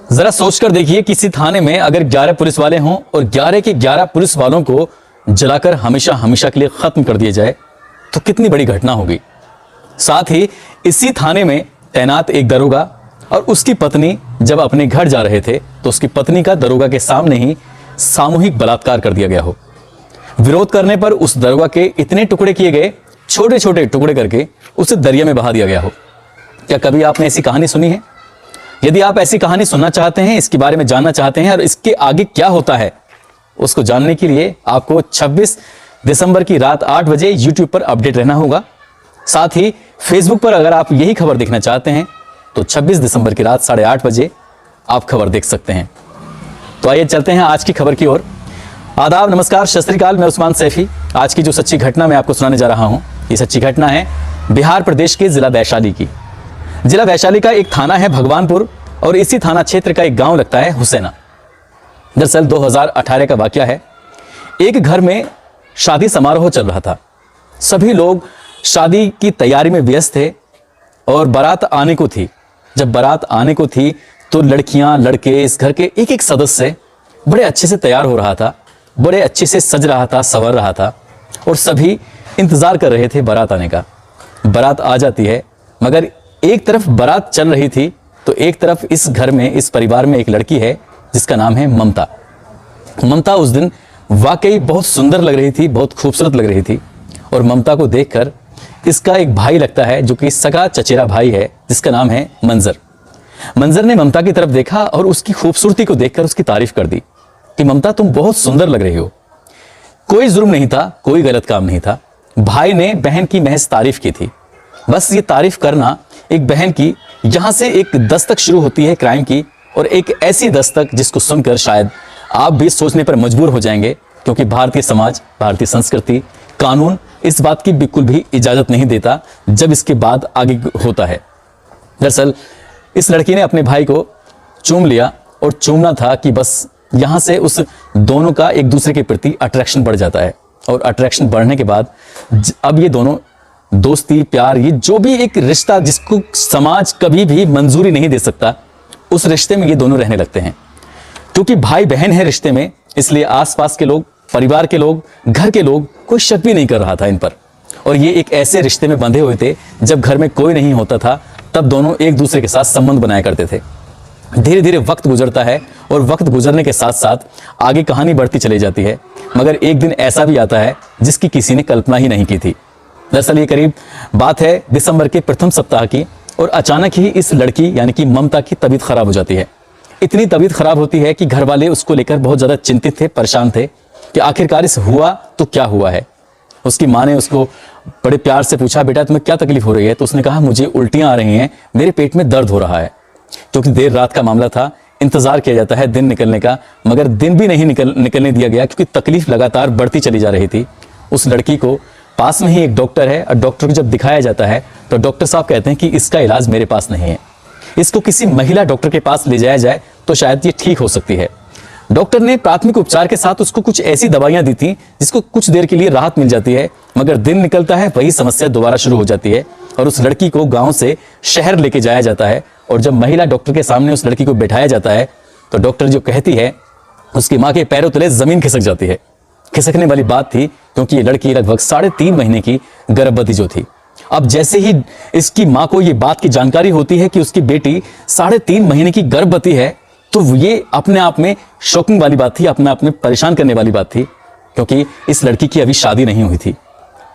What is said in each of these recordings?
जरा सोचकर देखिए, किसी थाने में अगर 11 पुलिस वाले हों और 11 के 11 पुलिस वालों को जलाकर हमेशा हमेशा के लिए खत्म कर दिया जाए तो कितनी बड़ी घटना होगी। साथ ही इसी थाने में तैनात एक दरोगा और उसकी पत्नी जब अपने घर जा रहे थे तो उसकी पत्नी का दरोगा के सामने ही सामूहिक बलात्कार कर दिया गया हो। विरोध करने पर उस दरोगा के इतने टुकड़े किए गए, छोटे छोटे टुकड़े करके उसे दरिया में बहा दिया गया हो। क्या कभी आपने ऐसी कहानी सुनी है? यदि आप ऐसी कहानी सुनना चाहते हैं, इसके बारे में जानना चाहते हैं और इसके आगे क्या होता है, उसको जानने के लिए आपको 26 दिसंबर की रात 8 बजे YouTube पर अपडेट रहना होगा। साथ ही Facebook पर अगर आप यही खबर देखना चाहते हैं तो 26 दिसंबर की रात 8:30 बजे आप खबर देख सकते हैं। तो आइए चलते हैं आज की खबर की ओर। आदाब, नमस्कार, सत श्री अकाल। मैं उस्मान सैफी। आज की जो सच्ची घटना मैं आपको सुनाने जा रहा हूं, ये सच्ची घटना है बिहार प्रदेश के जिला वैशाली की। जिला वैशाली का एक थाना है भगवानपुर और इसी थाना क्षेत्र का एक गांव लगता है हुसैना। दरअसल 2018 का वाकया है। एक घर में शादी समारोह चल रहा था। सभी लोग शादी की तैयारी में व्यस्त थे और बारात आने को थी। जब बारात आने को थी तो लड़कियां, लड़के, इस घर के एक एक सदस्य बड़े अच्छे से तैयार हो रहा था, बड़े अच्छे से सज रहा था, संवर रहा था और सभी इंतजार कर रहे थे बारात आने का। बारात आ जाती है, मगर एक तरफ बारात चल रही थी तो एक तरफ इस घर में, इस परिवार में एक लड़की है जिसका नाम है ममता। ममता उस दिन वाकई बहुत सुंदर लग रही थी, बहुत खूबसूरत लग रही थी और ममता को देखकर इसका एक भाई लगता है जो कि सगा चचेरा भाई है, जिसका नाम है मंजर। मंजर ने ममता की तरफ देखा और उसकी खूबसूरती को देखकर उसकी तारीफ कर दी कि ममता तुम बहुत सुंदर लग रही हो। कोई जुर्म नहीं था, कोई गलत काम नहीं था। भाई ने बहन की महज तारीफ की थी। बस ये तारीफ करना एक बहन की, यहां से एक दस्तक शुरू होती है क्राइम की, और एक ऐसी दस्तक जिसको सुनकर शायद आप भी सोचने पर मजबूर हो जाएंगे, क्योंकि भारतीय समाज, भारतीय संस्कृति, कानून इस बात की बिल्कुल भी इजाजत नहीं देता जब इसके बाद आगे होता है। दरअसल इस लड़की ने अपने भाई को चूम लिया और चूमना था कि बस यहां से उस दोनों का एक दूसरे के प्रति अट्रैक्शन बढ़ जाता है और अट्रैक्शन बढ़ने के बाद अब ये दोनों दोस्ती, प्यार, ये जो भी एक रिश्ता जिसको समाज कभी भी मंजूरी नहीं दे सकता, उस रिश्ते में ये दोनों रहने लगते हैं। क्योंकि भाई बहन है रिश्ते में, इसलिए आसपास के लोग, परिवार के लोग, घर के लोग कोई शक भी नहीं कर रहा था इन पर। और ये एक ऐसे रिश्ते में बंधे हुए थे जब घर में कोई नहीं होता था तब दोनों एक दूसरे के साथ संबंध बनाया करते थे। धीरे धीरे वक्त गुजरता है और वक्त गुजरने के साथ साथ आगे कहानी बढ़ती चली जाती है, मगर एक दिन ऐसा भी आता है जिसकी किसी ने कल्पना ही नहीं की थी। दरअसल ये करीब बात है दिसंबर के प्रथम सप्ताह की और अचानक ही इस लड़की यानी कि ममता की तबीयत खराब हो जाती है। इतनी तबीयत खराब होती है कि घर वाले उसको लेकर बहुत ज्यादा चिंतित थे, परेशान थे कि आखिरकार इस हुआ तो क्या हुआ है। उसकी माँ ने उसको बड़े प्यार से पूछा, बेटा तुम्हें क्या तकलीफ हो रही है? तो उसने कहा, मुझे उल्टियां आ रही हैं, मेरे पेट में दर्द हो रहा है। क्योंकि देर रात का मामला था, इंतजार किया जाता है दिन निकलने का, मगर दिन भी नहीं निकलने दिया गया क्योंकि तकलीफ लगातार बढ़ती चली जा रही थी। उस लड़की को पास में ही एक डॉक्टर है और डॉक्टर को जब दिखाया जाता है तो डॉक्टर साहब कहते हैं कि इसका इलाज मेरे पास नहीं है, इसको किसी महिला डॉक्टर के पास ले जाया जाए तो शायद ये ठीक हो सकती है। डॉक्टर ने प्राथमिक उपचार के साथ उसको कुछ ऐसी दवाइयां दी थी जिसको कुछ देर के लिए राहत मिल जाती है, मगर दिन निकलता है वही समस्या दोबारा शुरू हो जाती है और उस लड़की को गांव से शहर लेके जाया जाता है। और जब महिला डॉक्टर के सामने उस लड़की को बैठाया जाता है तो डॉक्टर जो कहती है, उसकी माँ के पैरों तले जमीन खिसक जाती है। खिसकने वाली बात थी क्योंकि ये लड़की लगभग 3.5 महीने की गर्भवती जो थी। अब जैसे ही इसकी माँ को ये बात की जानकारी होती है कि उसकी बेटी 3.5 महीने की गर्भवती है, तो ये अपने आप में शॉकिंग वाली बात थी, अपने आप में परेशान करने वाली बात थी, क्योंकि इस लड़की की अभी शादी नहीं हुई थी।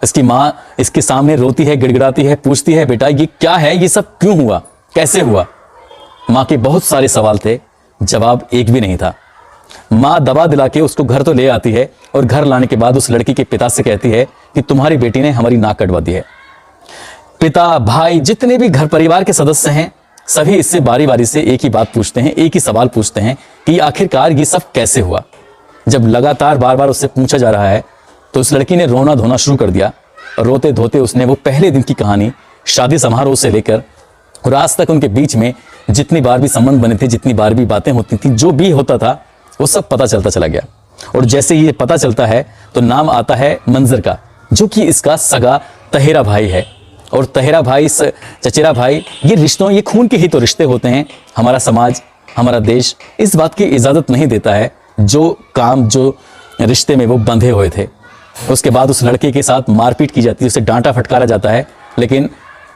इसकी माँ इसके सामने रोती है, गिड़गिड़ाती है, पूछती है, बेटा ये क्या है, ये सब क्यों हुआ, कैसे हुआ? माँ के बहुत सारे सवाल थे, जवाब एक भी नहीं था। माँ दवा दिला के उसको घर तो ले आती है और घर लाने के बाद उस लड़की के पिता से कहती है कि तुम्हारी बेटी ने हमारी नाक कटवा दी है। पिता, भाई, जितने भी घर परिवार के सदस्य हैं, सभी इससे बारी बारी से एक ही बात पूछते हैं, एक ही सवाल पूछते हैं कि आखिरकार ये सब कैसे हुआ। जब लगातार बार बार उससे पूछा जा रहा है तो उस लड़की ने रोना धोना शुरू कर दिया। रोते धोते उसने वो पहले दिन की कहानी, शादी समारोह से लेकर और आज तक उनके बीच में जितनी बार भी संबंध बने थे, जितनी बार भी बातें होती थी, जो भी होता था, वो सब पता चलता चला गया। और जैसे ही ये पता चलता है तो नाम आता है मंजर का, जो कि इसका सगा तहेरा भाई है। और तहेरा भाई, चचेरा भाई, ये रिश्तों, ये खून के ही तो रिश्ते होते हैं। हमारा समाज हमारा देश इस बात की इजाजत नहीं देता है जो काम जो रिश्ते में वो बंधे हुए थे। उसके बाद उस लड़के के साथ मारपीट की जाती है, उसे डांटा फटकारा जाता है, लेकिन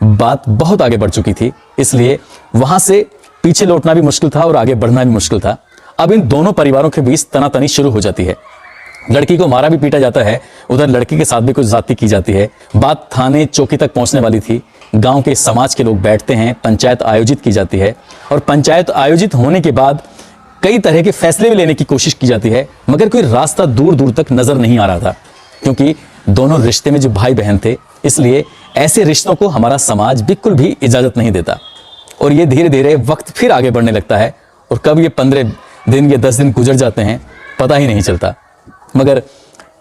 बात बहुत आगे बढ़ चुकी थी, इसलिए वहां से पीछे लौटना भी मुश्किल था और आगे बढ़ना भी मुश्किल था। अब इन दोनों परिवारों के बीच तनातनी शुरू हो जाती है। लड़की को मारा भी पीटा जाता है, उधर लड़की के साथ भी कुछ ज्यादती की जाती है। बात थाने चौकी तक पहुंचने वाली थी। गांव के समाज के लोग बैठते हैं, पंचायत आयोजित की जाती है और पंचायत आयोजित होने के बाद कई तरह के फैसले भी लेने की कोशिश की जाती है, मगर कोई रास्ता दूर दूर तक नजर नहीं आ रहा था, क्योंकि दोनों रिश्ते में जो भाई बहन थे, इसलिए ऐसे रिश्तों को हमारा समाज बिल्कुल भी इजाजत नहीं देता। और ये धीरे धीरे वक्त फिर आगे बढ़ने लगता है और कब ये 15 दिन या 10 दिन गुजर जाते हैं पता ही नहीं चलता। मगर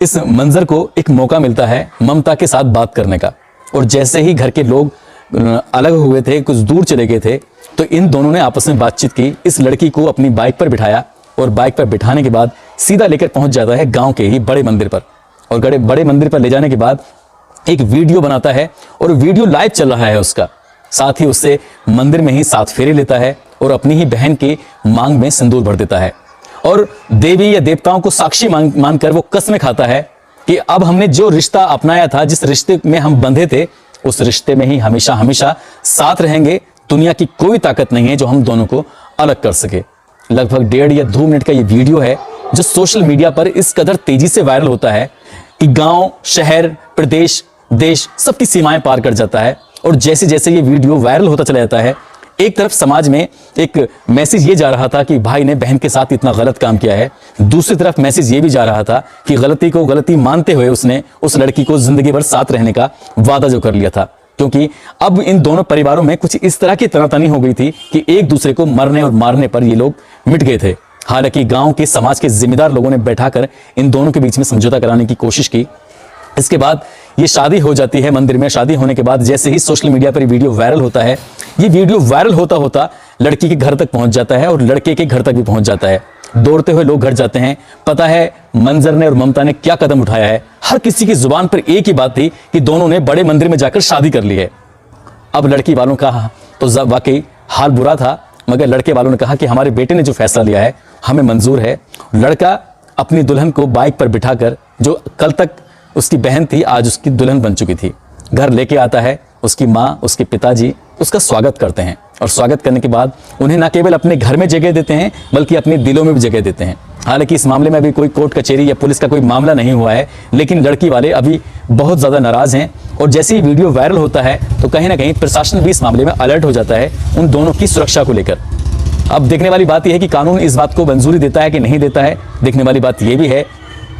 इस मंजर को एक मौका मिलता है ममता के साथ बात करने का, और जैसे ही घर के लोग अलग हुए थे, कुछ दूर चले गए थे, तो इन दोनों ने आपस में बातचीत की। इस लड़की को अपनी बाइक पर बिठाया और बाइक पर बिठाने के बाद सीधा लेकर पहुंच जाता है गांव के ही बड़े मंदिर पर, और बड़े मंदिर पर ले जाने के बाद एक वीडियो बनाता है और वीडियो लाइव चल रहा है उसका। साथ ही उससे मंदिर में ही 7 फेरे लेता है और अपनी ही बहन के मांग में सिंदूर भर देता है, और देवी या देवताओं को साक्षी मानकर वो कसमें खाता है कि अब हमने जो रिश्ता अपनाया था, जिस रिश्ते में हम बंधे थे, उस रिश्ते में ही हमेशा हमेशा साथ रहेंगे। दुनिया की कोई ताकत नहीं है जो हम दोनों को अलग कर सके। लगभग 1.5 या 2 मिनट का ये वीडियो है जो सोशल मीडिया पर इस कदर तेजी से वायरल होता है कि गांव, शहर, प्रदेश, देश सबकी सीमाएं पार कर जाता है। और जैसे जैसे ये वीडियो वायरल होता चला जाता है, एक तरफ समाज में एक मैसेज ये जा रहा था कि भाई ने बहन के साथ इतना गलत काम किया है, दूसरी तरफ मैसेज ये भी जा रहा था कि गलती को गलती मानते हुए उसने उस लड़की को जिंदगी भर साथ रहने का वादा जो कर लिया था। क्योंकि अब इन दोनों परिवारों में कुछ इस तरह की तनातनी हो गई थी कि एक दूसरे को मरने और मारने पर ये लोग मिट गए थे। हालांकि गांव के समाज के जिम्मेदार लोगों ने बैठाकर इन दोनों के बीच में समझौता कराने की कोशिश की। इसके बाद ये शादी हो जाती है मंदिर में। शादी होने के बाद जैसे ही सोशल मीडिया पर वीडियो वायरल होता है, ये वीडियो वायरल होता होता लड़की के घर तक पहुंच जाता है और लड़के के घर तक भी पहुंच जाता है। दौड़ते हुए लोग घर जाते हैं। पता है मंजर ने और ममता ने क्या कदम उठाया है। हर किसी की जुबान पर एक ही बात थी कि दोनों ने बड़े मंदिर में जाकर शादी कर ली है। अब लड़की वालों का तो वाकई हाल बुरा था, मगर लड़के वालों ने कहा कि हमारे बेटे ने जो फैसला लिया है हमें मंजूर है। लड़का अपनी दुल्हन को बाइक पर बिठाकर, जो कल तक उसकी बहन थी आज उसकी दुल्हन बन चुकी थी, घर लेके आता है। उसकी माँ, उसके पिताजी उसका स्वागत करते हैं और स्वागत करने के बाद उन्हें न केवल अपने घर में जगह देते हैं बल्कि अपने दिलों में भी जगह देते हैं। हालांकि इस मामले में अभी कोई कोर्ट कचहरी या पुलिस का कोई मामला नहीं हुआ है, लेकिन लड़की वाले अभी बहुत ज्यादा नाराज हैं। और जैसे ही वीडियो वायरल होता है तो कहीं ना कहीं प्रशासन भी इस मामले में अलर्ट हो जाता है उन दोनों की सुरक्षा को लेकर। अब देखने वाली बात यह है कि कानून इस बात को मंजूरी देता है कि नहीं देता है। देखने वाली बात यह भी है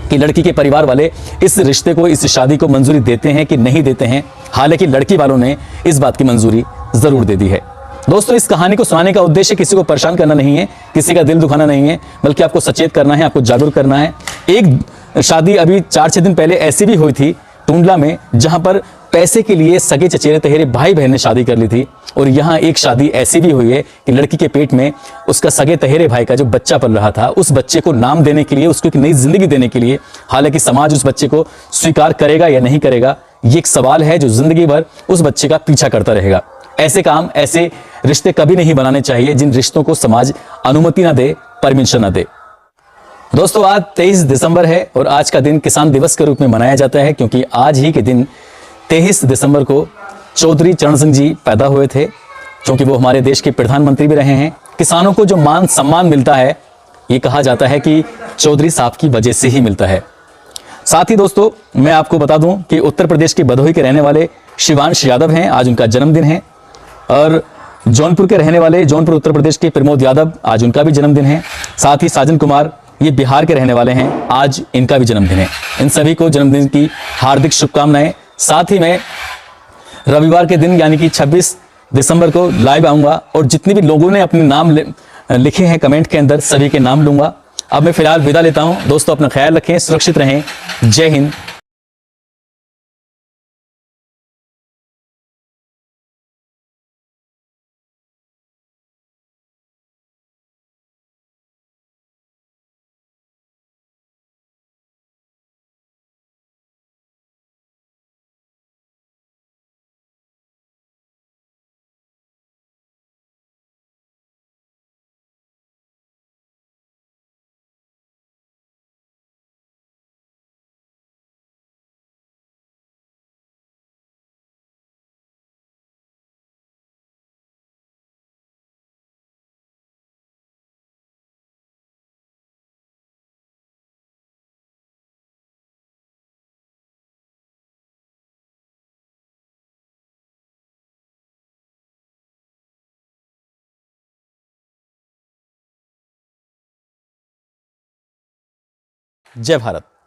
कि लड़की के परिवार वाले इस रिश्ते को, इस शादी को मंजूरी देते हैं कि नहीं देते हैं। हालांकि लड़की वालों ने इस बात की मंजूरी जरूर दे दी है। दोस्तों, इस कहानी को सुनाने का उद्देश्य किसी को परेशान करना नहीं है, किसी का दिल दुखाना नहीं है, बल्कि आपको सचेत करना है, आपको जागरूक करना है। एक शादी अभी 4-6 दिन पहले ऐसी भी हुई थी टुंडला में, जहां पर पैसे के लिए सगे चचेरे तहेरे भाई बहन ने शादी कर ली थी। और यहाँ एक शादी ऐसी भी हुई है कि लड़की के पेट में उसका सगे तहेरे भाई का जो बच्चा पल रहा था, उस बच्चे को नाम देने के लिए, उसको एक नई जिंदगी देने के लिए, हालांकि समाज उस बच्चे को स्वीकार करेगा या नहीं करेगा, ये एक सवाल है जो जिंदगी भर उस बच्चे का पीछा करता रहेगा। ऐसे काम, ऐसे रिश्ते कभी नहीं बनाने चाहिए जिन रिश्तों को समाज अनुमति ना दे, परमिशन ना दे। दोस्तों, आज 23 दिसंबर है और आज का दिन किसान दिवस के रूप में मनाया जाता है, क्योंकि आज ही के दिन 23 दिसंबर को चौधरी चरण सिंह जी पैदा हुए थे। क्योंकि वो हमारे देश के प्रधानमंत्री भी रहे हैं। किसानों को जो मान सम्मान मिलता है, ये कहा जाता है कि चौधरी साहब की वजह से ही मिलता है। साथ ही दोस्तों, मैं आपको बता दूं कि उत्तर प्रदेश के भदोही के रहने वाले शिवांश यादव हैं, आज उनका जन्मदिन है। और जौनपुर के रहने वाले, जौनपुर उत्तर प्रदेश के प्रमोद यादव, आज उनका भी जन्मदिन है। साथ ही साजन कुमार, ये बिहार के रहने वाले हैं, आज इनका भी जन्मदिन है। इन सभी को जन्मदिन की हार्दिक शुभकामनाएं। साथ ही मैं रविवार के दिन यानी कि 26 दिसंबर को लाइव आऊंगा और जितने भी लोगों ने अपने नाम लिखे हैं कमेंट के अंदर, सभी के नाम लूंगा। अब मैं फिलहाल विदा लेता हूं। दोस्तों, अपना ख्याल रखें, सुरक्षित रहें। जय हिंद। जय भारत।